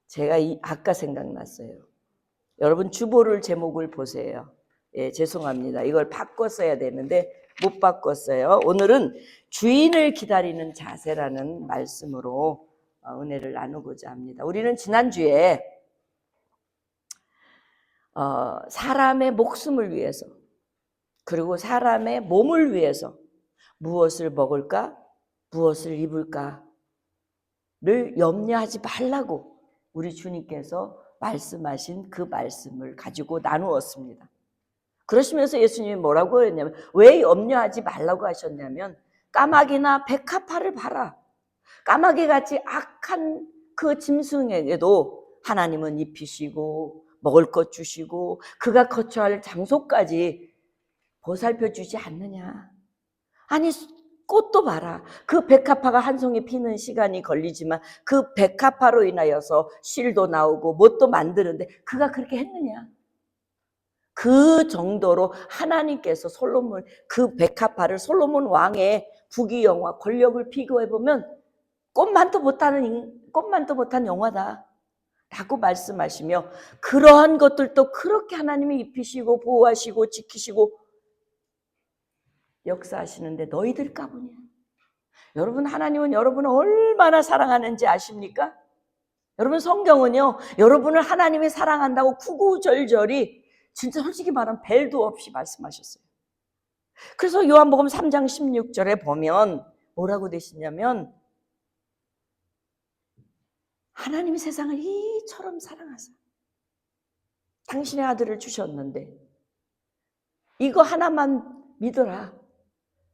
제가 아까 생각났어요. 여러분 주보를 제목을 보세요. 예, 죄송합니다. 이걸 바꿔 써야 되는데 못 바꿨어요. 오늘은 주인을 기다리는 자세라는 말씀으로 은혜를 나누고자 합니다. 우리는 지난주에 사람의 목숨을 위해서 그리고 사람의 몸을 위해서 무엇을 먹을까? 무엇을 입을까? 를 염려하지 말라고 우리 주님께서 말씀하신 그 말씀을 가지고 나누었습니다. 그러시면서 예수님이 뭐라고 했냐면, 왜 염려하지 말라고 하셨냐면, 까마귀나 백합화를 봐라. 까마귀같이 악한 그 짐승에게도 하나님은 입히시고 먹을 것 주시고 그가 거처할 장소까지 보살펴 주지 않느냐. 아니 꽃도 봐라. 그 백합화가 한 송이 피는 시간이 걸리지만 그 백합화로 인하여서 실도 나오고 뭣도 만드는데 그가 그렇게 했느냐. 그 정도로 하나님께서 솔로몬 그 백합화를 솔로몬 왕의 부귀영화 권력을 비교해보면 꽃만도 못한 영화다 라고 말씀하시며, 그러한 것들도 그렇게 하나님이 입히시고 보호하시고 지키시고 역사하시는데 너희들 까부냐. 여러분, 하나님은 여러분을 얼마나 사랑하는지 아십니까? 여러분, 성경은요 여러분을 하나님이 사랑한다고 구구절절히 진짜 솔직히 말하면 벨도 없이 말씀하셨어요. 그래서 요한복음 3장 16절에 보면 뭐라고 되시냐면, 하나님이 세상을 이처럼 사랑하사 당신의 아들을 주셨는데 이거 하나만 믿어라.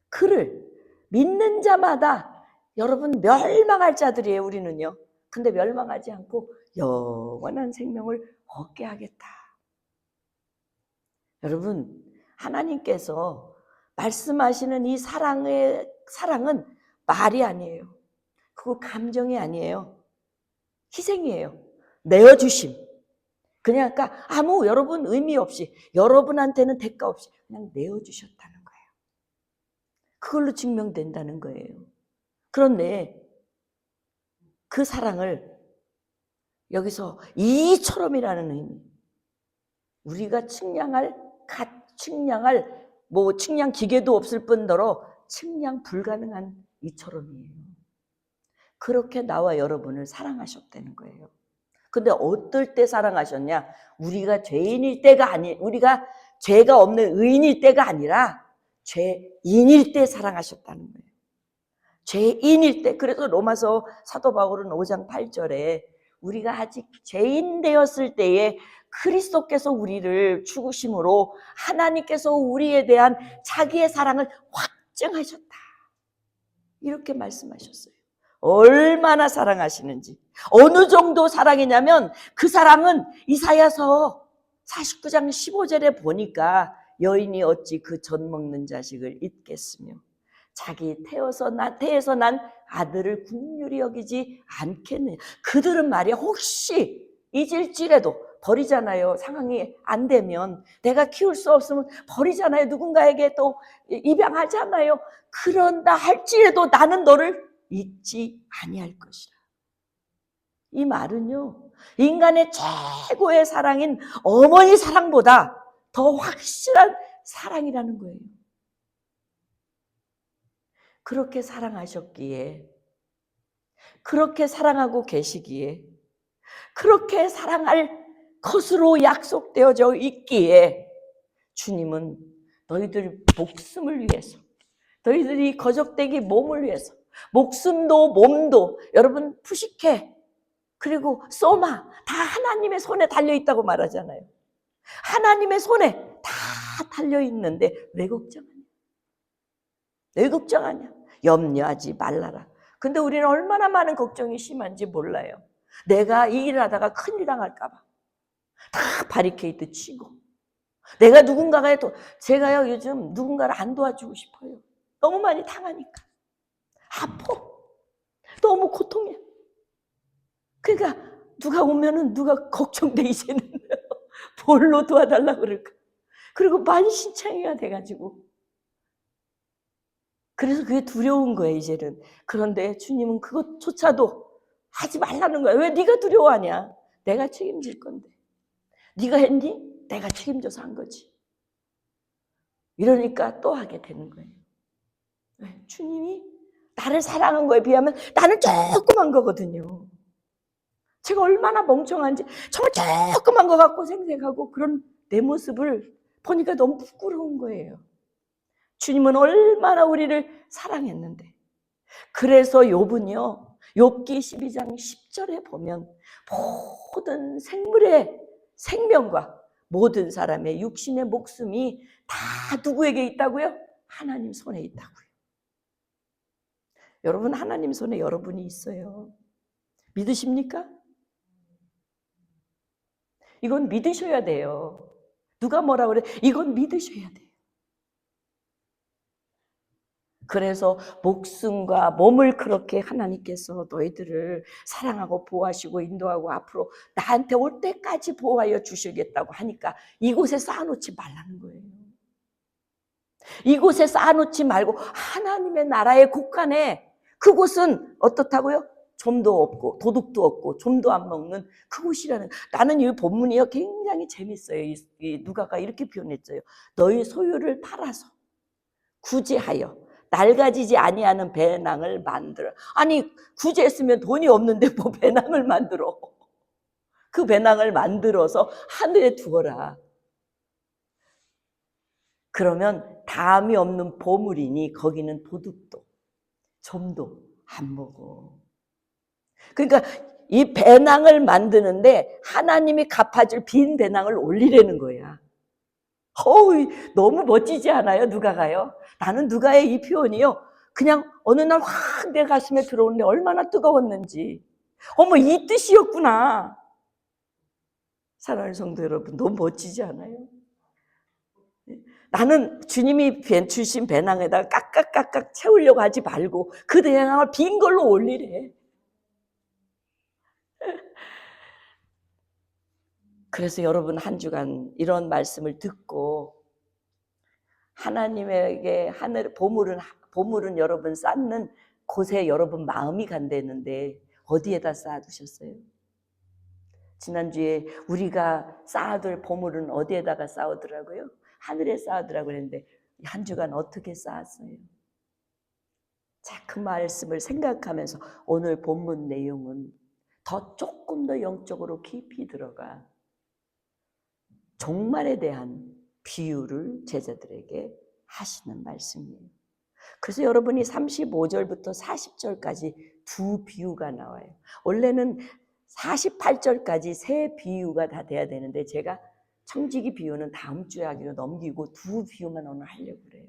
그를 믿는 자마다, 여러분 멸망할 자들이에요 우리는요. 근데 멸망하지 않고 영원한 생명을 얻게 하겠다. 여러분, 하나님께서 말씀하시는 이 사랑은 말이 아니에요. 그거 감정이 아니에요. 희생이에요. 내어주심. 그냥 그러니까 아무 여러분 의미 없이, 여러분한테는 대가 없이 그냥 내어주셨다는 거예요. 그걸로 증명된다는 거예요. 그런데 그 사랑을 여기서 이처럼이라는 의미, 우리가 측량할 측량 기계도 없을 뿐더러 측량 불가능한 이처럼이에요. 그렇게 나와 여러분을 사랑하셨다는 거예요. 근데 어떨 때 사랑하셨냐? 우리가 죄인일 때가 우리가 죄가 없는 의인일 때가 아니라 죄인일 때 사랑하셨다는 거예요. 죄인일 때. 그래서 로마서 사도 바울은 5장 8절에 우리가 아직 죄인 되었을 때에 그리스도께서 우리를 죽으심으로 하나님께서 우리에 대한 자기의 사랑을 확증하셨다. 이렇게 말씀하셨어요. 얼마나 사랑하시는지. 어느 정도 사랑이냐면 그 사랑은 이사야서 49장 15절에 보니까 여인이 어찌 그 젖 먹는 자식을 잊겠으며 자기 태에서 난 아들을 긍휼히 여기지 않겠느냐. 그들은 말이야 혹시 잊을지라도 버리잖아요. 상황이 안 되면 내가 키울 수 없으면 버리잖아요. 누군가에게 또 입양하잖아요. 그런다 할지라도 나는 너를 잊지 아니할 것이라. 이 말은요 인간의 최고의 사랑인 어머니 사랑보다 더 확실한 사랑이라는 거예요. 그렇게 사랑하셨기에, 그렇게 사랑하고 계시기에, 그렇게 사랑할 것으로 약속되어져 있기에 주님은 너희들 목숨을 위해서, 너희들이 거적되기 몸을 위해서, 목숨도 몸도 여러분 푸시케 그리고 소마 다 하나님의 손에 달려있다고 말하잖아요. 하나님의 손에 다 달려있는데 왜 걱정하냐? 왜 걱정하냐? 염려하지 말라라. 근데 우리는 얼마나 많은 걱정이 심한지 몰라요. 내가 이 일을 하다가 큰일 당할까 봐 다 바리케이트 치고, 내가 누군가가 해도, 제가요 요즘 누군가를 안 도와주고 싶어요. 너무 많이 당하니까. 아파. 너무 고통해. 그러니까 누가 오면은 누가 걱정돼 이제는. 뭘로 도와달라고 그럴까. 그리고 만신창이가 돼가지고. 그래서 그게 두려운 거예요 이제는. 그런데 주님은 그것조차도 하지 말라는 거예요. 왜 네가 두려워하냐? 내가 책임질 건데. 네가 했니? 내가 책임져서 한 거지. 이러니까 또 하게 되는 거예요. 주님이 나를 사랑한 거에 비하면 나는 조그만 거거든요. 제가 얼마나 멍청한지 정말 조그만 거 갖고 생색하고 그런 내 모습을 보니까 너무 부끄러운 거예요. 주님은 얼마나 우리를 사랑했는데. 그래서 욥은요. 욥기 12장 10절에 보면 모든 생물의 생명과 모든 사람의 육신의 목숨이 다 누구에게 있다고요? 하나님 손에 있다고요. 여러분, 하나님 손에 여러분이 있어요. 믿으십니까? 이건 믿으셔야 돼요. 누가 뭐라 그래? 이건 믿으셔야 돼요. 그래서 목숨과 몸을 그렇게 하나님께서 너희들을 사랑하고 보호하시고 인도하고 앞으로 나한테 올 때까지 보호하여 주시겠다고 하니까 이곳에 쌓아놓지 말라는 거예요. 이곳에 쌓아놓지 말고 하나님의 나라의 국간에, 그곳은 어떻다고요? 좀도 없고 도둑도 없고 좀도 안 먹는 그곳이라는. 나는 이 본문이요 굉장히 재밌어요. 이 누가가 이렇게 표현했어요. 너희 소유를 팔아서 구제하여 낡아지지 아니하는 배낭을 만들어. 아니 구제했으면 돈이 없는데 뭐 배낭을 만들어. 그 배낭을 만들어서 하늘에 두어라. 그러면 담이 없는 보물이니 거기는 도둑도 좀도 안 먹어. 그러니까 이 배낭을 만드는데 하나님이 갚아줄 빈 배낭을 올리라는 거야. 어우, 너무 멋지지 않아요? 누가가요? 나는 누가의 이 표현이요 그냥 어느 날 확 내 가슴에 들어오는데 얼마나 뜨거웠는지. 어머, 이 뜻이었구나. 사랑하는 성도 여러분, 너무 멋지지 않아요? 나는 주님이 주신 배낭에다가 깍깍깍깍 채우려고 하지 말고 그 배낭을 빈 걸로 올리래. 그래서 여러분 한 주간 이런 말씀을 듣고 하나님에게 하늘 보물은 여러분 쌓는 곳에 여러분 마음이 간다는데 어디에다 쌓아두셨어요? 지난주에 우리가 쌓아둘 보물은 어디에다가 쌓아두라고요? 하늘에 쌓아두라고 했는데 한 주간 어떻게 쌓았어요? 자, 그 말씀을 생각하면서 오늘 본문 내용은 조금 더 영적으로 깊이 들어가 종말에 대한 비유를 제자들에게 하시는 말씀이에요. 그래서 여러분이 35절부터 40절까지 두 비유가 나와요. 원래는 48절까지 세 비유가 다 돼야 되는데 제가 청지기 비유는 다음 주에 하기로 넘기고 두 비유만 오늘 하려고 그래요.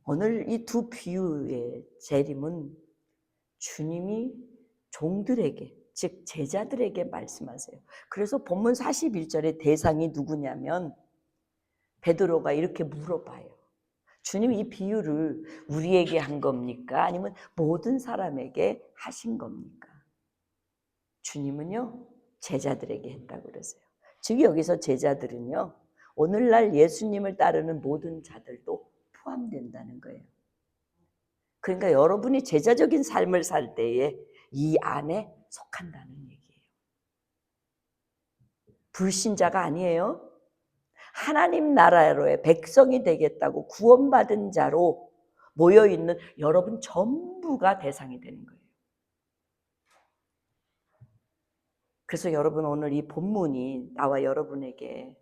오늘 이 두 비유의 재림은 주님이 종들에게, 즉 제자들에게 말씀하세요. 그래서 본문 41절의 대상이 누구냐면 베드로가 이렇게 물어봐요. 주님, 이 비유를 우리에게 한 겁니까? 아니면 모든 사람에게 하신 겁니까? 주님은요 제자들에게 했다고 그러세요. 즉 여기서 제자들은요 오늘날 예수님을 따르는 모든 자들도 포함된다는 거예요. 그러니까 여러분이 제자적인 삶을 살 때에 이 안에 속한다는 얘기예요. 불신자가 아니에요. 하나님 나라로의 백성이 되겠다고 구원받은 자로 모여있는 여러분 전부가 대상이 되는 거예요. 그래서 여러분 오늘 이 본문이 나와 여러분에게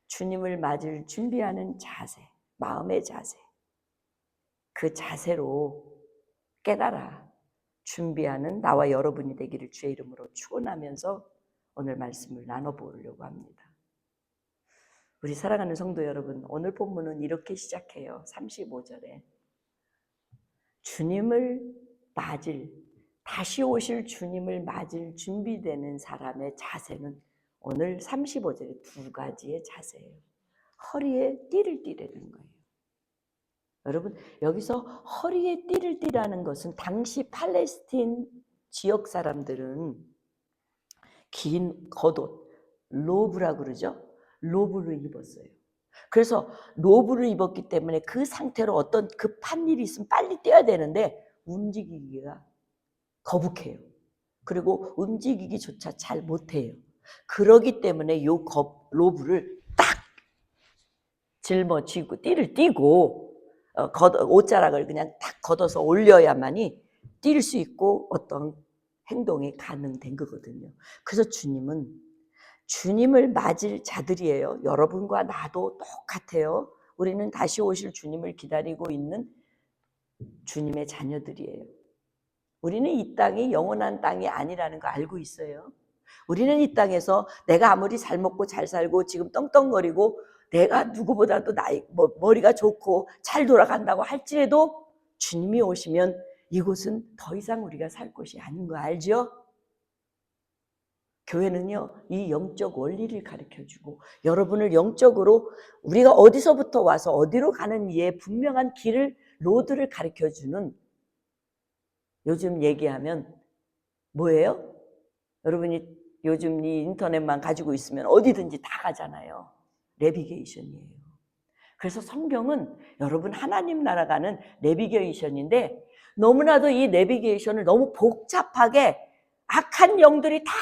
주님을 맞을 준비하는 자세, 마음의 자세, 그 자세로 깨달아 준비하는 나와 여러분이 되기를 주의 이름으로 축원하면서 오늘 말씀을 나눠보려고 합니다. 우리 사랑하는 성도 여러분, 오늘 본문은 이렇게 시작해요. 35절에 주님을 맞을, 다시 오실 주님을 맞을 준비되는 사람의 자세는 오늘 35절에 두 가지의 자세예요. 허리에 띠를 띠라는 거예요. 여러분 여기서 허리에 띠를 띠라는 것은 당시 팔레스틴 지역 사람들은 긴 겉옷, 로브라고 그러죠. 로브를 입었어요. 그래서 로브를 입었기 때문에 그 상태로 어떤 급한 일이 있으면 빨리 뛰어야 되는데 움직이기가 거북해요. 그리고 움직이기조차 잘 못해요. 그러기 때문에 요 로브를 딱 짊어지고 띠를 띠고 옷자락을 그냥 딱 걷어서 올려야만이 뛸 수 있고 어떤 행동이 가능된 거거든요. 그래서 주님은 주님을 맞을 자들이에요. 여러분과 나도 똑같아요. 우리는 다시 오실 주님을 기다리고 있는 주님의 자녀들이에요. 우리는 이 땅이 영원한 땅이 아니라는 거 알고 있어요. 우리는 이 땅에서 내가 아무리 잘 먹고 잘 살고 지금 떵떵거리고 내가 누구보다도 머리가 좋고 잘 돌아간다고 할지라도 주님이 오시면 이곳은 더 이상 우리가 살 곳이 아닌 거 알죠? 교회는요, 이 영적 원리를 가르쳐주고 여러분을 영적으로 우리가 어디서부터 와서 어디로 가는 이에 분명한 길을, 로드를 가르쳐주는, 요즘 얘기하면 뭐예요? 여러분이 요즘 이 인터넷만 가지고 있으면 어디든지 다 가잖아요. 내비게이션이에요. 그래서 성경은 여러분 하나님 나라 가는 내비게이션인데 너무나도 이 내비게이션을 너무 복잡하게 악한 영들이 다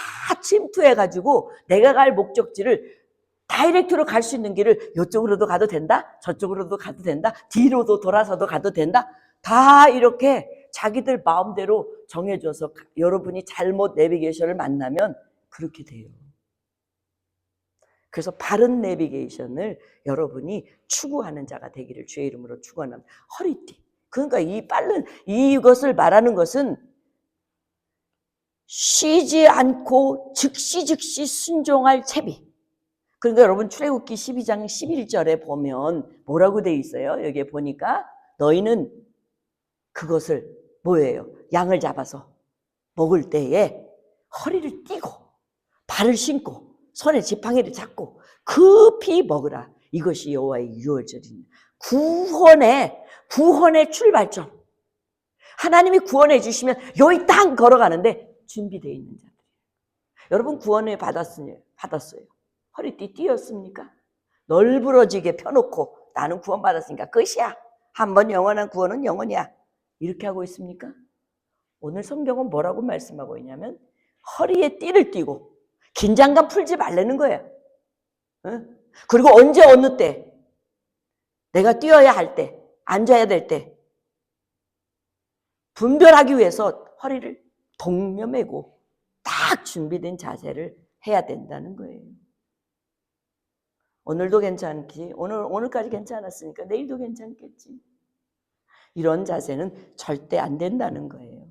침투해가지고 내가 갈 목적지를 다이렉트로 갈 수 있는 길을 이쪽으로도 가도 된다, 저쪽으로도 가도 된다, 뒤로도 돌아서도 가도 된다, 다 이렇게 자기들 마음대로 정해줘서 여러분이 잘못 내비게이션을 만나면 그렇게 돼요. 그래서 바른 내비게이션을 여러분이 추구하는 자가 되기를 주의 이름으로 축원합니다. 허리띠. 그러니까 이 빠른 이것을 말하는 것은 쉬지 않고 즉시 순종할 채비. 그러니까 여러분 출애굽기 12장 11절에 보면 뭐라고 돼 있어요? 여기에 보니까 너희는 그것을 뭐예요? 양을 잡아서 먹을 때에 허리를 띠고 발을 신고 손에 지팡이를 잡고 급히 먹으라. 이것이 여호와의 유월절입니다. 구원의 출발점. 하나님이 구원해 주시면 여기 딱 걸어가는데 준비되어 있는 자들이에요. 여러분 구원을 받았어요. 허리띠 띄었습니까? 널브러지게 펴놓고 나는 구원받았으니까 끝이야. 한번 영원한 구원은 영원이야. 이렇게 하고 있습니까? 오늘 성경은 뭐라고 말씀하고 있냐면 허리에 띠를 띠고 긴장감 풀지 말라는 거예요. 응? 그리고 언제 어느 때 내가 뛰어야 할 때, 앉아야 될 때 분별하기 위해서 허리를 동여매고 딱 준비된 자세를 해야 된다는 거예요. 오늘도 괜찮지. 오늘까지 괜찮았으니까 내일도 괜찮겠지. 이런 자세는 절대 안 된다는 거예요.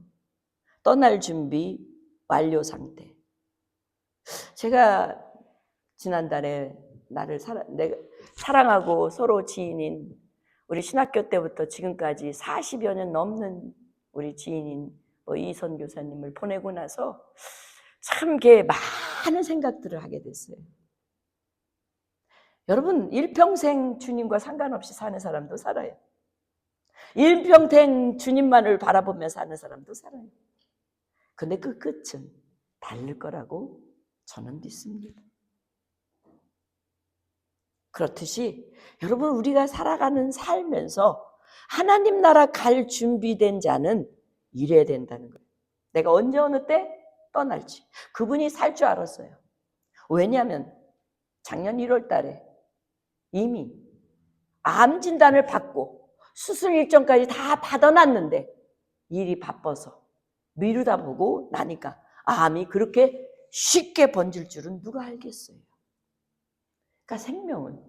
떠날 준비 완료 상태. 제가 지난달에 내가 사랑하고 서로 지인인 우리 신학교 때부터 지금까지 40여 년 넘는 우리 지인인 이선 교사님을 보내고 나서 참 많은 생각들을 하게 됐어요. 여러분 일평생 주님과 상관없이 사는 사람도 살아요. 일평생 주님만을 바라보며 사는 사람도 살아요. 근데 그 끝은 다를 거라고 저는 믿습니다. 그렇듯이 여러분 우리가 살아가는 살면서 하나님 나라 갈 준비된 자는 이래야 된다는 거예요. 내가 언제 어느 때 떠날지. 그분이 살 줄 알았어요. 왜냐하면 작년 1월 달에 이미 암 진단을 받고 수술 일정까지 다 받아놨는데 일이 바빠서 미루다 보고 나니까 암이 그렇게 쉽게 번질 줄은 누가 알겠어요. 그러니까 생명은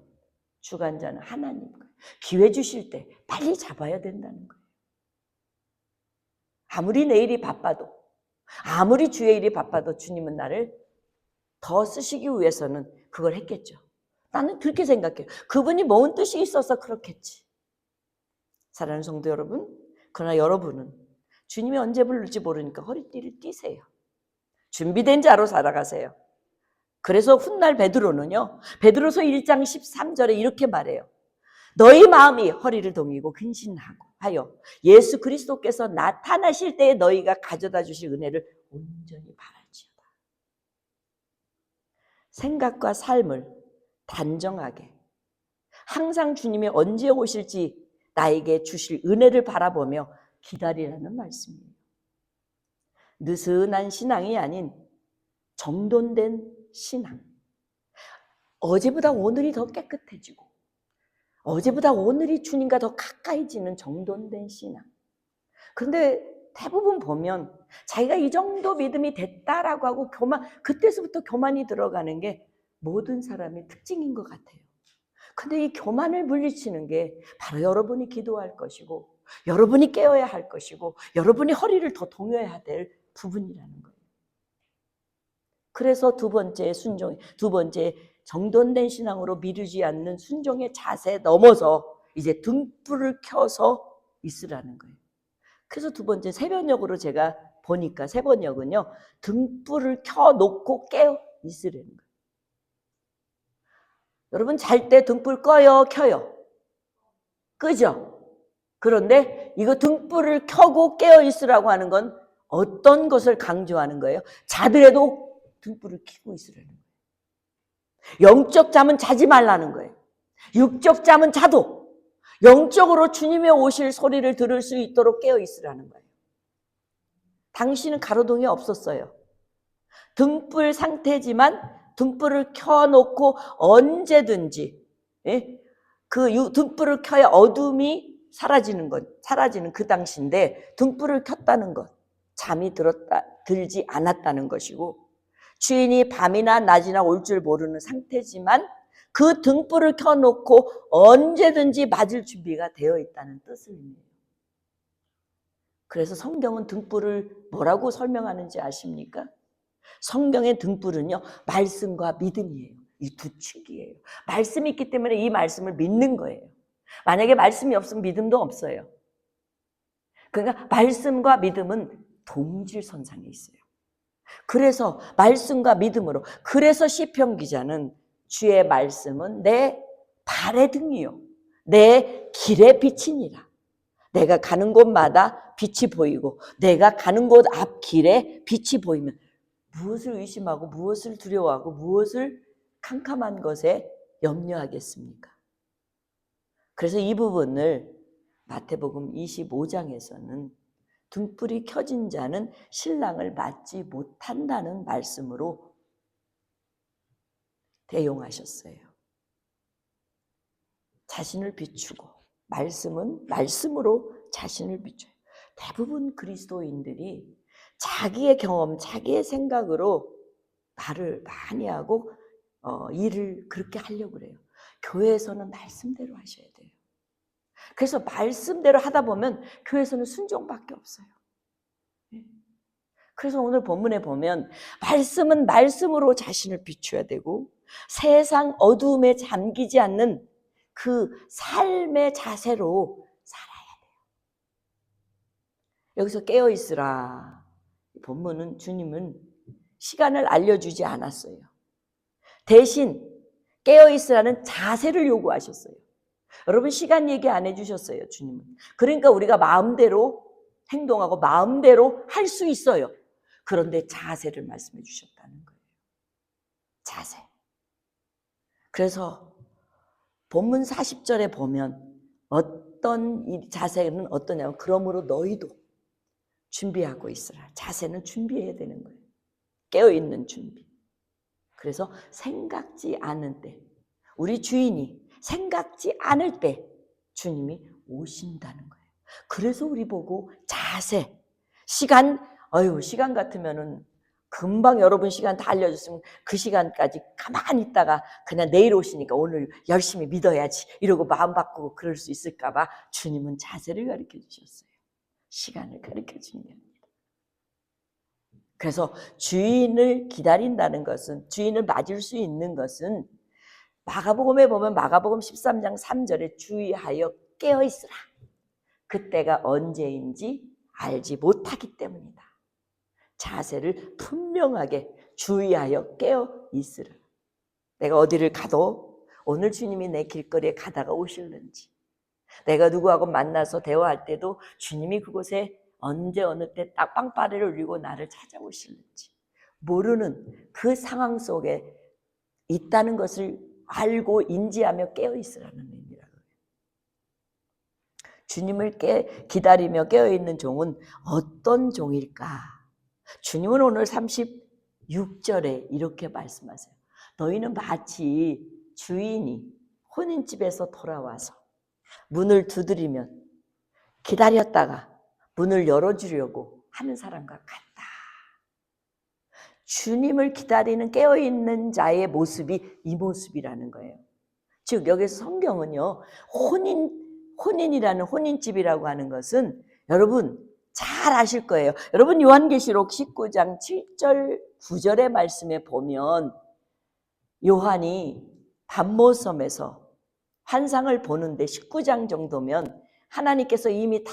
주관자는 하나님 거예요. 기회 주실 때 빨리 잡아야 된다는 거예요. 아무리 내일이 바빠도 아무리 주의 일이 바빠도 주님은 나를 더 쓰시기 위해서는 그걸 했겠죠. 나는 그렇게 생각해요. 그분이 뭔 뜻이 있어서 그렇겠지. 사랑하는 성도 여러분, 그러나 여러분은 주님이 언제 부를지 모르니까 허리띠를 띠세요. 준비된 자로 살아가세요. 그래서 훗날 베드로는요, 베드로서 1장 13절에 이렇게 말해요. 너희 마음이 허리를 동이고 근신하여 예수 그리스도께서 나타나실 때에 너희가 가져다 주실 은혜를 온전히 바랄지어다. 생각과 삶을 단정하게 항상 주님이 언제 오실지 나에게 주실 은혜를 바라보며 기다리라는 말씀이에요. 느슨한 신앙이 아닌 정돈된 신앙. 어제보다 오늘이 더 깨끗해지고 어제보다 오늘이 주님과 더 가까이지는 정돈된 신앙. 그런데 대부분 보면 자기가 이 정도 믿음이 됐다라고 하고 그때서부터 교만이 들어가는 게 모든 사람의 특징인 것 같아요. 근데 이 교만을 물리치는 게 바로 여러분이 기도할 것이고 여러분이 깨어야 할 것이고 여러분이 허리를 더 동여야 될 부분이라는 거예요. 그래서 두 번째 정돈된 신앙으로 미루지 않는 순종의 자세 넘어서 이제 등불을 켜서 있으라는 거예요. 그래서 두 번째 세번역으로 제가 보니까 세번역은요, 등불을 켜놓고 깨어 있으라는 거예요. 여러분 잘 때 등불 꺼요, 켜요? 끄죠? 그런데 이거 등불을 켜고 깨어 있으라고 하는 건 어떤 것을 강조하는 거예요? 자더라도 등불을 켜고 있으라는 거예요. 영적 잠은 자지 말라는 거예요. 육적 잠은 자도 영적으로 주님의 오실 소리를 들을 수 있도록 깨어 있으라는 거예요. 당신은 가로등이 없었어요. 등불 상태지만 등불을 켜놓고 언제든지 그 등불을 켜야 어둠이 사라지는 그 당시인데 등불을 켰다는 것, 잠이 들지 않았다는 것이고 주인이 밤이나 낮이나 올 줄 모르는 상태지만 그 등불을 켜놓고 언제든지 맞을 준비가 되어 있다는 뜻을 의미해요. 그래서 성경은 등불을 뭐라고 설명하는지 아십니까? 성경의 등불은요, 말씀과 믿음이에요. 이 두 축이에요. 말씀이 있기 때문에 이 말씀을 믿는 거예요. 만약에 말씀이 없으면 믿음도 없어요. 그러니까 말씀과 믿음은 동질선상에 있어요. 그래서 말씀과 믿음으로, 그래서 시편 기자는 주의 말씀은 내 발의 등이요 내 길의 빛이니라. 내가 가는 곳마다 빛이 보이고 내가 가는 곳 앞길에 빛이 보이면 무엇을 의심하고 무엇을 두려워하고 무엇을 캄캄한 것에 염려하겠습니까? 그래서 이 부분을 마태복음 25장에서는 등불이 켜진 자는 신랑을 맞지 못한다는 말씀으로 대용하셨어요. 자신을 비추고 말씀은 말씀으로 자신을 비춰요. 대부분 그리스도인들이 자기의 경험, 자기의 생각으로 말을 많이 하고 일을 그렇게 하려고 그래요. 교회에서는 말씀대로 하셔야 돼요. 그래서 말씀대로 하다 보면 교회에서는 순종밖에 없어요. 그래서 오늘 본문에 보면 말씀은 말씀으로 자신을 비춰야 되고 세상 어두움에 잠기지 않는 그 삶의 자세로 살아야 돼요. 여기서 깨어있으라. 본문은 주님은 시간을 알려주지 않았어요. 대신 깨어있으라는 자세를 요구하셨어요. 여러분 시간 얘기 안 해주셨어요, 주님은. 그러니까 우리가 마음대로 행동하고 마음대로 할 수 있어요. 그런데 자세를 말씀해 주셨다는 거예요. 자세. 그래서 본문 40절에 보면 어떤 이 자세는 어떠냐면 그러므로 너희도 준비하고 있으라. 자세는 준비해야 되는 거예요. 깨어있는 준비. 그래서 생각지 않은 때, 우리 주인이 생각지 않을 때 주님이 오신다는 거예요. 그래서 우리 보고 자세, 시간 같으면은 금방 여러분 시간 다 알려줬으면 그 시간까지 가만히 있다가 그냥 내일 오시니까 오늘 열심히 믿어야지 이러고 마음 바꾸고 그럴 수 있을까 봐 주님은 자세를 가르쳐 주셨어요. 시간을 가르쳐 주는 겁니다. 그래서 주인을 기다린다는 것은, 주인을 맞을 수 있는 것은 마가복음에 보면 마가복음 13장 3절에 주의하여 깨어있으라. 그때가 언제인지 알지 못하기 때문이다. 자세를 분명하게 주의하여 깨어있으라. 내가 어디를 가도 오늘 주님이 내 길거리에 가다가 오실는지, 내가 누구하고 만나서 대화할 때도 주님이 그곳에 언제 어느 때 딱 빵빠레를 울리고 나를 찾아오실는지 모르는 그 상황 속에 있다는 것을 알고 인지하며 깨어있으라는 의미라고요. 주님을 기다리며 깨어있는 종은 어떤 종일까? 주님은 오늘 36절에 이렇게 말씀하세요. 너희는 마치 주인이 혼인집에서 돌아와서 문을 두드리면 기다렸다가 문을 열어주려고 하는 사람과 같다. 주님을 기다리는 깨어있는 자의 모습이 이 모습이라는 거예요. 즉 여기서 성경은요, 혼인이라는 혼인집이라고 하는 것은 여러분 잘 아실 거예요. 여러분 요한계시록 19장 7절 9절의 말씀에 보면 요한이 반모섬에서 환상을 보는데 19장 정도면 하나님께서 이미 다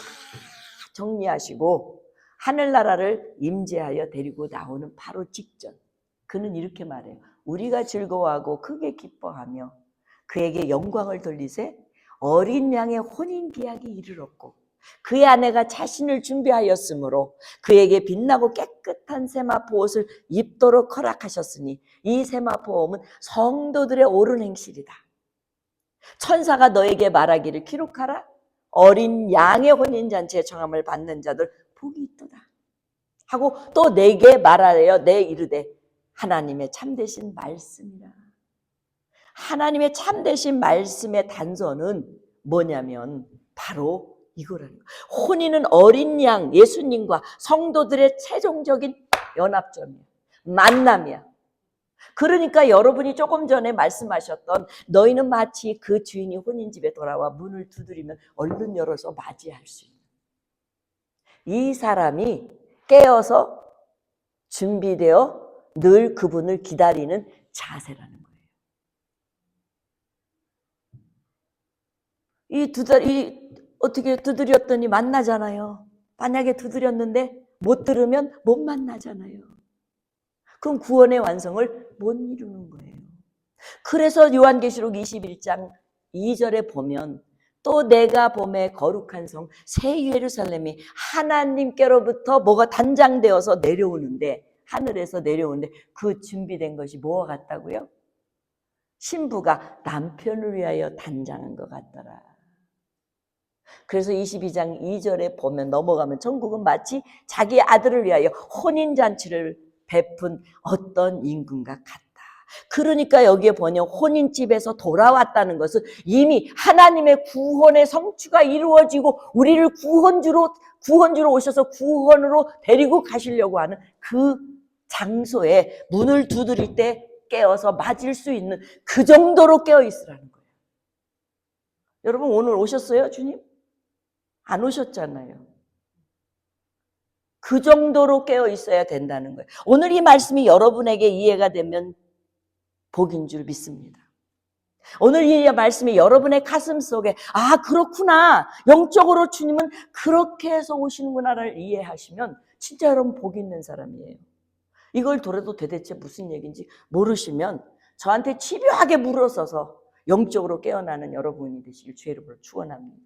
정리하시고 하늘나라를 임재하여 데리고 나오는 바로 직전. 그는 이렇게 말해요. 우리가 즐거워하고 크게 기뻐하며 그에게 영광을 돌리세 어린 양의 혼인 기약이 이르렀고 그의 아내가 자신을 준비하였으므로 그에게 빛나고 깨끗한 세마포 옷을 입도록 허락하셨으니 이 세마포 옷은 성도들의 옳은 행실이다. 천사가 너에게 말하기를 기록하라. 어린 양의 혼인잔치에 청함을 받는 자들 복이 있도다 하고 또 내게 말하래요. 내 이르되 하나님의 참되신 말씀이라. 하나님의 참되신 말씀의 단서는 뭐냐면 바로 이거라는 거예요. 혼인은 어린 양 예수님과 성도들의 최종적인 연합점이에요. 만남이야. 그러니까 여러분이 조금 전에 말씀하셨던 너희는 마치 그 주인이 혼인집에 돌아와 문을 두드리면 얼른 열어서 맞이할 수 있는 이 사람이 깨어서 준비되어 늘 그분을 기다리는 자세라는 거예요. 어떻게 두드렸더니 만나잖아요. 만약에 두드렸는데 못 들으면 못 만나잖아요. 그럼 구원의 완성을 못 이루는 거예요. 그래서 요한계시록 21장 2절에 보면 또 내가 봄에 거룩한 성 새 예루살렘이 하나님께로부터 뭐가 단장되어서 내려오는데 하늘에서 내려오는데 그 준비된 것이 뭐와 같다고요? 신부가 남편을 위하여 단장한 것 같더라. 그래서 22장 2절에 보면 넘어가면 천국은 마치 자기 아들을 위하여 혼인잔치를 베푼 어떤 임금과 같다. 그러니까 여기에 보면 혼인집에서 돌아왔다는 것은 이미 하나님의 구원의 성취가 이루어지고 우리를 구원주로 오셔서 구원으로 데리고 가시려고 하는 그 장소에 문을 두드릴 때 깨어서 맞을 수 있는 그 정도로 깨어 있으라는 거예요. 여러분 오늘 오셨어요, 주님? 안 오셨잖아요. 그 정도로 깨어 있어야 된다는 거예요. 오늘 이 말씀이 여러분에게 이해가 되면 복인 줄 믿습니다. 오늘 이 말씀이 여러분의 가슴 속에 아 그렇구나 영적으로 주님은 그렇게 해서 오시는구나를 이해하시면 진짜 여러분 복 있는 사람이에요. 이걸 들어도 도대체 무슨 얘기인지 모르시면 저한테 집요하게 물어서서 영적으로 깨어나는 여러분이 되시길 주의 이름으로 축원합니다.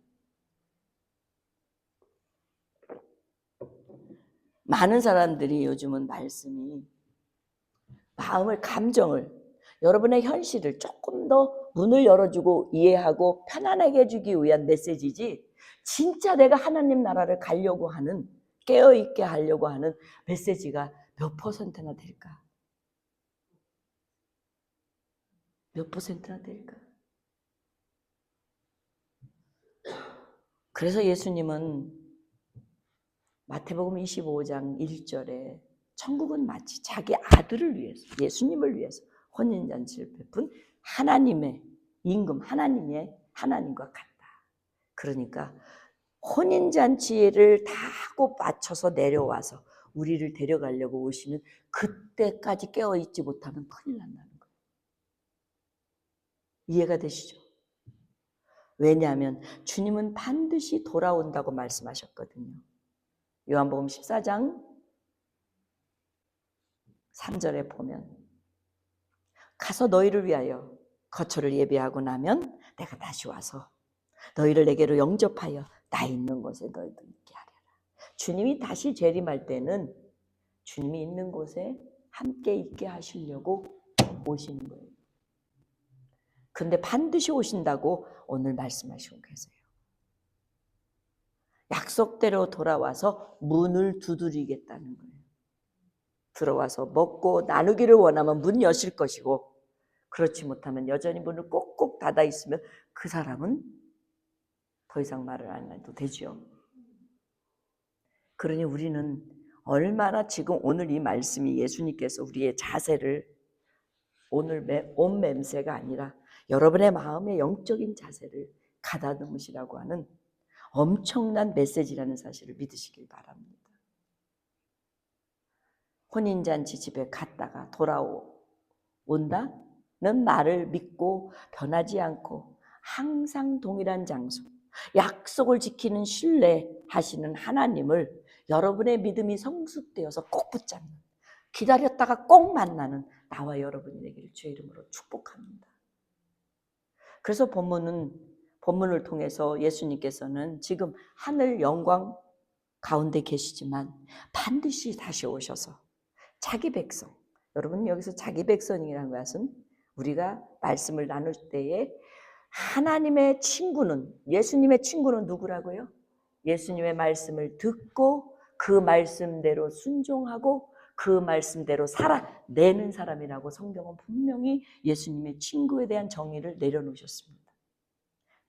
많은 사람들이 요즘은 말씀이 마음을 감정을 여러분의 현실을 조금 더 문을 열어주고 이해하고 편안하게 해주기 위한 메시지지 진짜 내가 하나님 나라를 가려고 하는 깨어있게 하려고 하는 메시지가 몇 퍼센트나 될까? 몇 퍼센트나 될까? 그래서 예수님은 마태복음 25장 1절에 천국은 마치 자기 아들을 위해서 예수님을 위해서 혼인잔치를 베푼 하나님의 임금 하나님과 같다. 그러니까 혼인잔치를 다 하고 맞춰서 내려와서 우리를 데려가려고 오시는 그때까지 깨어있지 못하면 큰일 난다는 거예요. 이해가 되시죠? 왜냐하면 주님은 반드시 돌아온다고 말씀하셨거든요. 요한복음 14장 3절에 보면 가서 너희를 위하여 거처를 예비하고 나면 내가 다시 와서 너희를 내게로 영접하여 나 있는 곳에 너희도 있게 하리라. 주님이 다시 재림할 때는 주님이 있는 곳에 함께 있게 하시려고 오시는 거예요. 그런데 반드시 오신다고 오늘 말씀하시고 계세요. 약속대로 돌아와서 문을 두드리겠다는 거예요. 들어와서 먹고 나누기를 원하면 문 여실 것이고, 그렇지 못하면 여전히 문을 꼭꼭 닫아 있으면 그 사람은 더 이상 말을 안 해도 되죠. 그러니 우리는 얼마나 지금 오늘 이 말씀이 예수님께서 우리의 자세를, 오늘 온 맴새가 아니라 여러분의 마음의 영적인 자세를 가다듬으시라고 하는 엄청난 메시지라는 사실을 믿으시길 바랍니다. 혼인잔치 집에 갔다가 돌아온다는 말을 믿고 변하지 않고 항상 동일한 장소, 약속을 지키는 신뢰하시는 하나님을 여러분의 믿음이 성숙되어서 꼭 붙잡는, 기다렸다가 꼭 만나는 나와 여러분이 되기를 주의 이름으로 축복합니다. 그래서 본문을 통해서 예수님께서는 지금 하늘 영광 가운데 계시지만 반드시 다시 오셔서 자기 백성, 여러분 여기서 자기 백성이라는 것은 우리가 말씀을 나눌 때에 하나님의 친구는, 예수님의 친구는 누구라고요? 예수님의 말씀을 듣고 그 말씀대로 순종하고 그 말씀대로 살아내는 사람이라고 성경은 분명히 예수님의 친구에 대한 정의를 내려놓으셨습니다.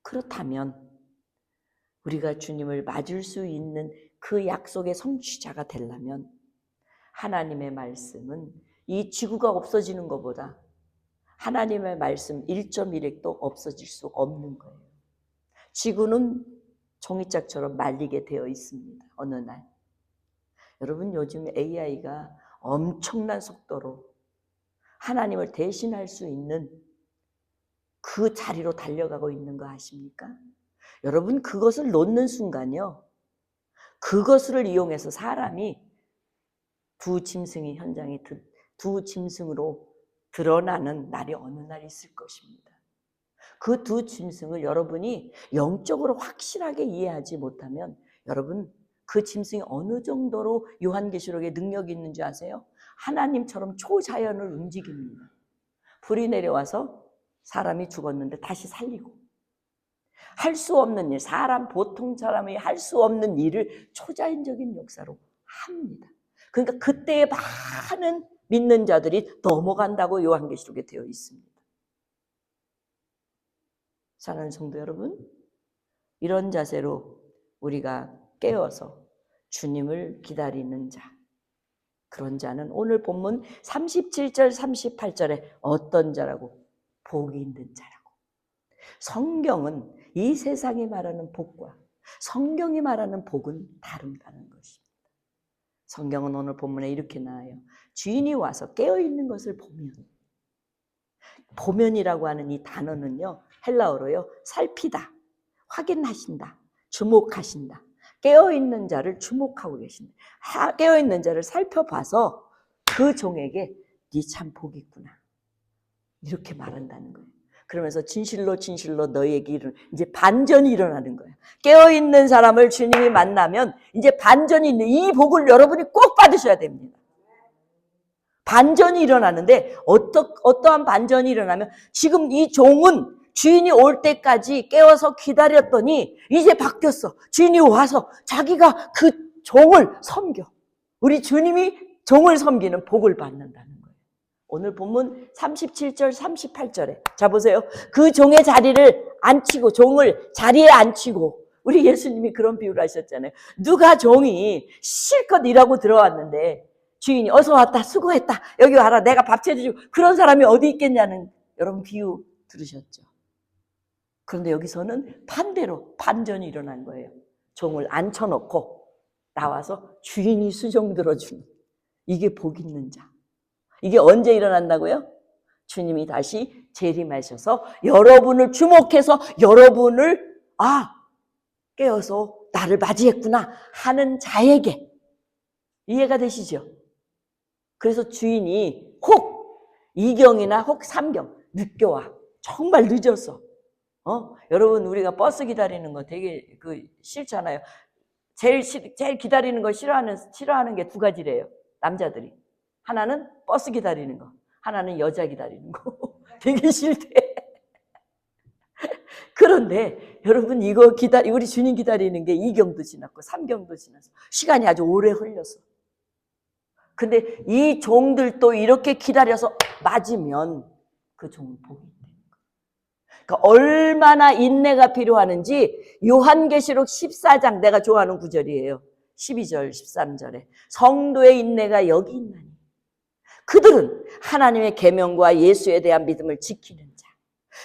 그렇다면 우리가 주님을 맞을 수 있는 그 약속의 성취자가 되려면 하나님의 말씀은 이 지구가 없어지는 것보다 하나님의 말씀 1.1핵도 없어질 수 없는 거예요. 지구는 종이짝처럼 말리게 되어 있습니다. 어느 날. 여러분 요즘 AI가 엄청난 속도로 하나님을 대신할 수 있는 그 자리로 달려가고 있는 거 아십니까? 여러분 그것을 놓는 순간요, 그것을 이용해서 사람이 두 짐승이 현장에 두 짐승으로 드러나는 날이 어느 날 있을 것입니다. 그 두 짐승을 여러분이 영적으로 확실하게 이해하지 못하면 여러분 그 짐승이 어느 정도로 요한계시록에 능력이 있는 줄 아세요? 하나님처럼 초자연을 움직입니다. 불이 내려와서 사람이 죽었는데 다시 살리고, 할 수 없는 일, 보통 사람이 할 수 없는 일을 초자연적인 역사로 합니다. 그러니까 그때의 많은 믿는 자들이 넘어간다고 요한계시록에 되어 있습니다. 사랑하는 성도 여러분, 이런 자세로 우리가 깨어서 주님을 기다리는 자, 그런 자는 오늘 본문 37절 38절에 어떤 자라고? 복이 있는 자라고. 성경은 이 세상이 말하는 복과 성경이 말하는 복은 다른다는 것입니다. 성경은 오늘 본문에 이렇게 나와요. 주인이 와서 깨어있는 것을 보면이라고 하는 이 단어는요, 헬라어로요, 살피다, 확인하신다, 주목하신다. 깨어있는 자를 주목하고 계신다. 깨어있는 자를 살펴봐서 그 종에게 네 참 복이 있구나, 이렇게 말한다는 거예요. 그러면서 진실로 너희에게 이제 반전이 일어나는 거예요. 깨어있는 사람을 주님이 만나면 이제 반전이 있는 이 복을 여러분이 꼭 받으셔야 됩니다. 반전이 일어나는데 어떠한 반전이 일어나면, 지금 이 종은 주인이 올 때까지 깨워서 기다렸더니 이제 바뀌었어. 주인이 와서 자기가 그 종을 섬겨. 우리 주님이 종을 섬기는 복을 받는다는 거예요. 오늘 본문 37절 38절에 자 보세요. 그 종의 자리를 앉히고, 종을 자리에 앉히고, 우리 예수님이 그런 비유를 하셨잖아요. 누가 종이 실컷 일하고 들어왔는데 주인이 어서 왔다, 수고했다, 여기 와라, 내가 밥 차려주고, 그런 사람이 어디 있겠냐는 여러분 비유 들으셨죠? 그런데 여기서는 반대로 반전이 일어난 거예요. 종을 앉혀놓고 나와서 주인이 수종 들어주는, 이게 복 있는 자. 이게 언제 일어난다고요? 주님이 다시 재림하셔서 여러분을 주목해서 여러분을 깨어서 나를 맞이했구나 하는 자에게. 이해가 되시죠? 그래서 주인이 혹 2경이나 혹 3경 늦게 와. 정말 늦었어. 여러분 우리가 버스 기다리는 거 되게 싫잖아요. 제일 기다리는 거 싫어하는 게 두 가지래요. 남자들이. 하나는 버스 기다리는 거, 하나는 여자 기다리는 거. 되게 싫대. 그런데 여러분 이거 우리 주님 기다리는 게 2경도 지났고 3경도 지났어. 시간이 아주 오래 흘렸어. 근데 이 종들도 이렇게 기다려서 맞으면 그 종은 복이 있는 거예요. 그러니까 얼마나 인내가 필요하는지 요한계시록 14장 내가 좋아하는 구절이에요. 12절 13절에 성도의 인내가 여기 있나니 그들은 하나님의 계명과 예수에 대한 믿음을 지키는 자.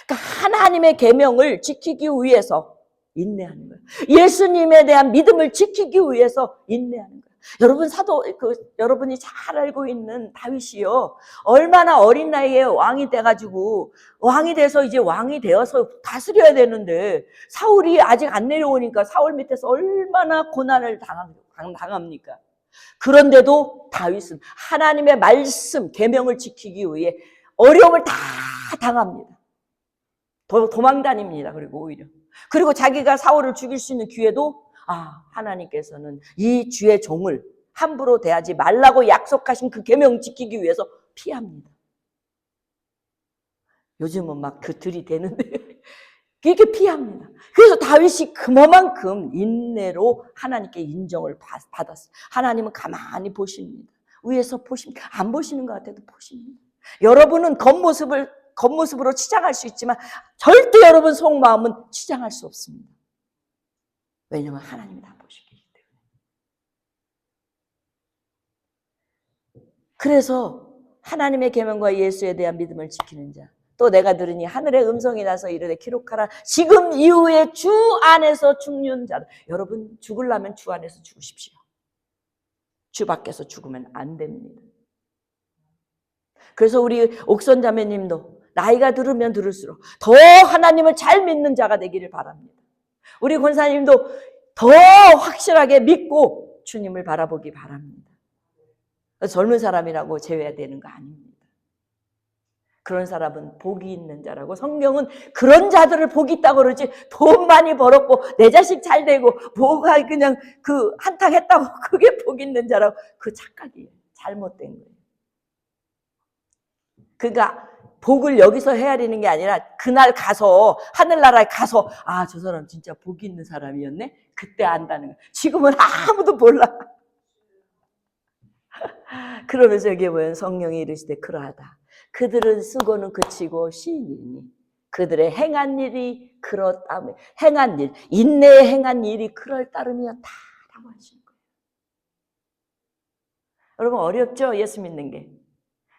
그러니까 하나님의 계명을 지키기 위해서 인내하는 거예요. 예수님에 대한 믿음을 지키기 위해서 인내하는 거예요. 여러분 여러분이 잘 알고 있는 다윗이요. 얼마나 어린 나이에 왕이 돼가지고 왕이 돼서 이제 왕이 되어서 다스려야 되는데 사울이 아직 안 내려오니까 사울 밑에서 얼마나 고난을 당합니까? 그런데도 다윗은 하나님의 말씀, 계명을 지키기 위해 어려움을 다 당합니다. 도망 다닙니다. 그리고 자기가 사울을 죽일 수 있는 기회도 하나님께서는 이 주의 종을 함부로 대하지 말라고 약속하신 그 계명 지키기 위해서 피합니다. 요즘은 막 그 들이대는데 이렇게 피합니다. 그래서 다윗이 그만큼 인내로 하나님께 인정을 받았어요. 하나님은 가만히 보십니다. 위에서 보십니다. 안 보시는 것 같아도 보십니다. 여러분은 겉모습으로 치장할 수 있지만 절대 여러분 속마음은 치장할 수 없습니다. 왜냐하면 하나님이 다 보시기 때문에. 그래서 하나님의 계명과 예수에 대한 믿음을 지키는 자. 또 내가 들으니 하늘의 음성이 나서 이르되 기록하라. 지금 이후에 주 안에서 죽는 자들. 여러분 죽으려면 주 안에서 죽으십시오. 주 밖에서 죽으면 안 됩니다. 그래서 우리 옥선 자매님도 나이가 들으면 들을수록 더 하나님을 잘 믿는 자가 되기를 바랍니다. 우리 권사님도 더 확실하게 믿고 주님을 바라보기 바랍니다. 젊은 사람이라고 제외되는 거 아닙니다. 그런 사람은 복이 있는 자라고 성경은 그런 자들을 복이 있다고 그러지 돈 많이 벌었고 내 자식 잘 되고 뭐가 그냥 그 한탕 했다고 그게 복 있는 자라고 그 착각이에요. 잘못된 거예요. 그러니까 복을 여기서 헤아리는 게 아니라 그날 가서 하늘나라에 가서 저 사람 진짜 복 있는 사람이었네? 그때 안다는 거예요. 지금은 아무도 몰라. 그러면서 여기에 보면 성령이 이르시되 그러하다. 그들은 쓰고는 그치고 시인이니 그들의 행한 일이 그렇다며 행한 일, 인내에 행한 일이 그럴 따름이었다라고 하시는 거예요. 여러분 어렵죠? 예수 믿는 게.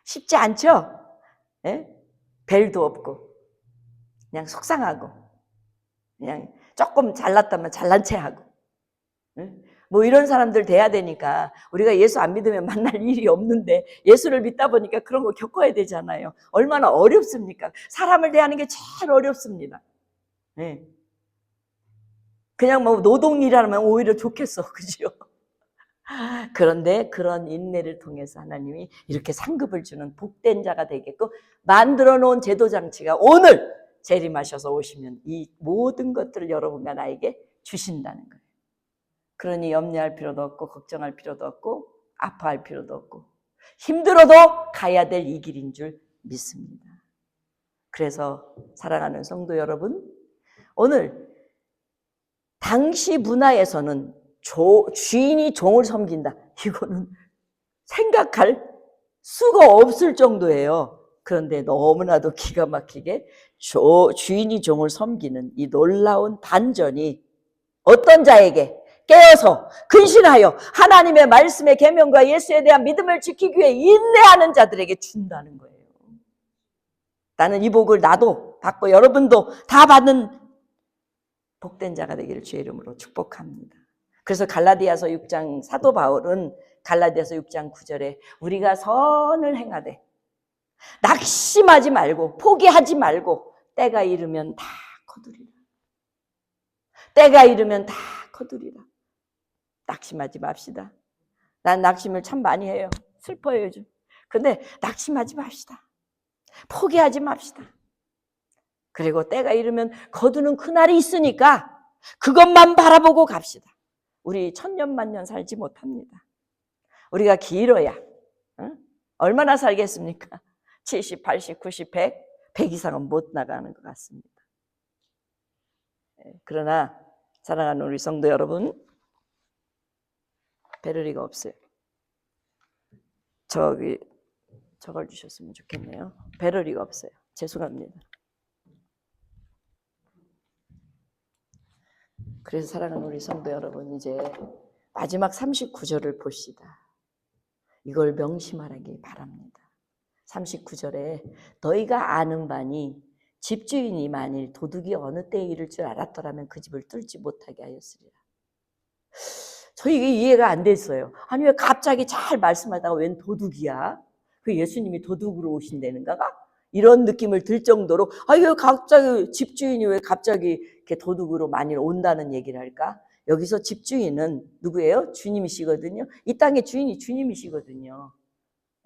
쉽지 않죠? 예? 벨도 없고 그냥 속상하고 그냥 조금 잘났다면 잘난 체 하고 뭐 이런 사람들 돼야 되니까 우리가 예수 안 믿으면 만날 일이 없는데 예수를 믿다 보니까 그런 거 겪어야 되잖아요. 얼마나 어렵습니까? 사람을 대하는 게 제일 어렵습니다. 네. 그냥 뭐 노동이라면 오히려 좋겠어. 그죠? 그런데 그런 인내를 통해서 하나님이 이렇게 상급을 주는 복된 자가 되게끔 만들어 놓은 제도 장치가 오늘 재림하셔서 오시면 이 모든 것들을 여러분과 나에게 주신다는 거예요. 그러니 염려할 필요도 없고 걱정할 필요도 없고 아파할 필요도 없고 힘들어도 가야 될 이 길인 줄 믿습니다. 그래서 사랑하는 성도 여러분, 오늘 당시 문화에서는 주인이 종을 섬긴다. 이거는 생각할 수가 없을 정도예요. 그런데 너무나도 기가 막히게 주인이 종을 섬기는 이 놀라운 반전이 어떤 자에게 깨어서 근신하여 하나님의 말씀의 계명과 예수에 대한 믿음을 지키기 위해 인내하는 자들에게 준다는 거예요. 나는 이 복을 나도 받고 여러분도 다 받는 복된 자가 되기를 주의 이름으로 축복합니다. 그래서 갈라디아서 6장 사도 바울은 갈라디아서 6장 9절에 우리가 선을 행하되 낙심하지 말고 포기하지 말고 때가 이르면 다 거두리라. 때가 이르면 다 거두리라. 낙심하지 맙시다. 난 낙심을 참 많이 해요. 슬퍼요 요즘. 근데 낙심하지 맙시다. 포기하지 맙시다. 그리고 때가 이르면 거두는 그날이 있으니까 그것만 바라보고 갑시다. 우리 천년만년 살지 못합니다. 우리가 길어야 얼마나 살겠습니까? 70, 80, 90, 100, 100 이상은 못 나가는 것 같습니다. 그러나 사랑하는 우리 성도 여러분, 배럴 리가 없어요. 저걸 주셨으면 좋겠네요. 배럴이가 없어요. 죄송합니다. 그래서 사랑하는 우리 성도 여러분, 이제 마지막 39절을 봅시다. 이걸 명심하기 바랍니다. 39절에 너희가 아는 바니 집주인이 만일 도둑이 어느 때에 이를 줄 알았더라면 그 집을 뚫지 못하게 하였으리라. 저 이게 이해가 안 됐어요. 아니 왜 갑자기 잘 말씀하다가 웬 도둑이야? 그 예수님이 도둑으로 오신다는가가? 이런 느낌을 들 정도로 왜 갑자기 집주인이 왜 갑자기 이렇게 도둑으로 만일 온다는 얘기를 할까? 여기서 집주인은 누구예요? 주님이시거든요. 이 땅의 주인이 주님이시거든요.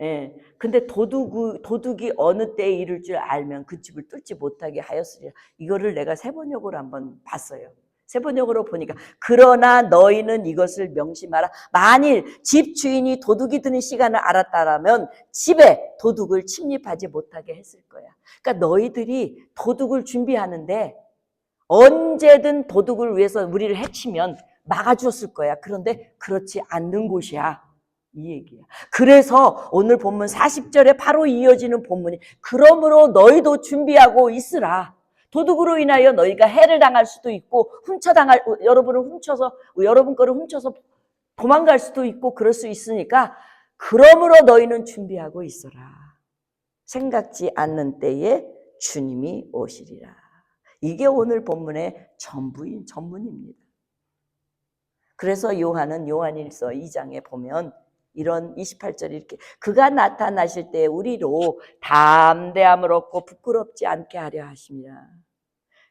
예. 근데 도둑이 어느 때에 이를 줄 알면 그 집을 뚫지 못하게 하였으리라. 이거를 내가 세번역으로 한번 봤어요. 세번역으로 보니까 그러나 너희는 이것을 명심하라. 만일 집주인이 도둑이 드는 시간을 알았다라면 집에 도둑을 침입하지 못하게 했을 거야. 그러니까 너희들이 도둑을 준비하는데 언제든 도둑을 위해서 우리를 해치면 막아주었을 거야. 그런데 그렇지 않는 곳이야. 이 얘기야. 그래서 오늘 본문 40절에 바로 이어지는 본문이 그러므로 너희도 준비하고 있으라. 도둑으로 인하여 너희가 해를 당할 수도 있고 여러분 거를 훔쳐서 도망갈 수도 있고 그럴 수 있으니까 그러므로 너희는 준비하고 있어라. 생각지 않는 때에 주님이 오시리라. 이게 오늘 본문의 전문입니다. 그래서 요한일서 2장에 보면 이런 28절이 이렇게 그가 나타나실 때 우리로 담대함을 얻고 부끄럽지 않게 하려 하심이라.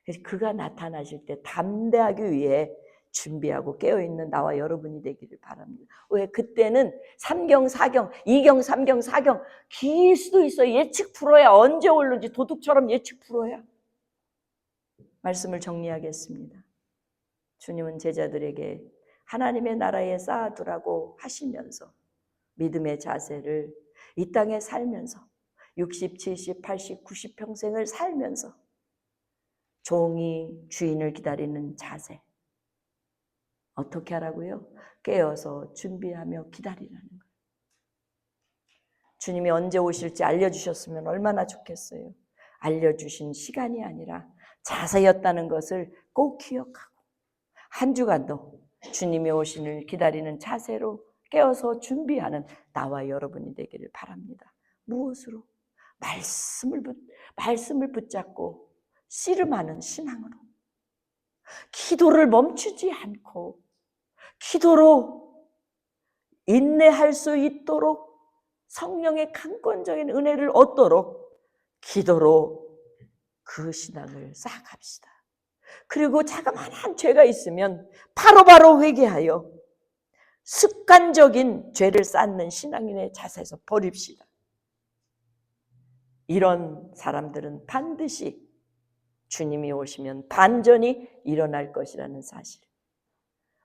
그래서 그가 나타나실 때 담대하기 위해 준비하고 깨어있는 나와 여러분이 되기를 바랍니다. 왜? 그때는 3경, 4경, 2경, 3경, 4경 길 수도 있어요. 예측 불허야. 언제 오는지 도둑처럼 예측 불허야. 말씀을 정리하겠습니다. 주님은 제자들에게 하나님의 나라에 쌓아두라고 하시면서 믿음의 자세를 이 땅에 살면서 60, 70, 80, 90 평생을 살면서 종이 주인을 기다리는 자세 어떻게 하라고요? 깨어서 준비하며 기다리라는 거예요. 주님이 언제 오실지 알려주셨으면 얼마나 좋겠어요. 알려주신 시간이 아니라 자세였다는 것을 꼭 기억하고 한 주간도 주님이 오시는 기다리는 자세로 깨어서 준비하는 나와 여러분이 되기를 바랍니다. 무엇으로? 말씀을 붙잡고 씨름하는 신앙으로 기도를 멈추지 않고 기도로 인내할 수 있도록 성령의 강권적인 은혜를 얻도록 기도로 그 신앙을 쌓아갑시다. 그리고 자그마한 죄가 있으면 바로바로 회개하여 습관적인 죄를 쌓는 신앙인의 자세에서 버립시다. 이런 사람들은 반드시 주님이 오시면 반전이 일어날 것이라는 사실.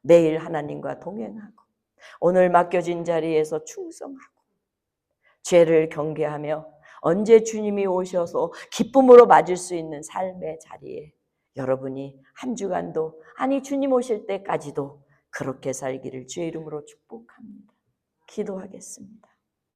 매일 하나님과 동행하고 오늘 맡겨진 자리에서 충성하고 죄를 경계하며 언제 주님이 오셔서 기쁨으로 맞을 수 있는 삶의 자리에 여러분이 한 주간도 아니 주님 오실 때까지도 그렇게 살기를 주의 이름으로 축복합니다. 기도하겠습니다.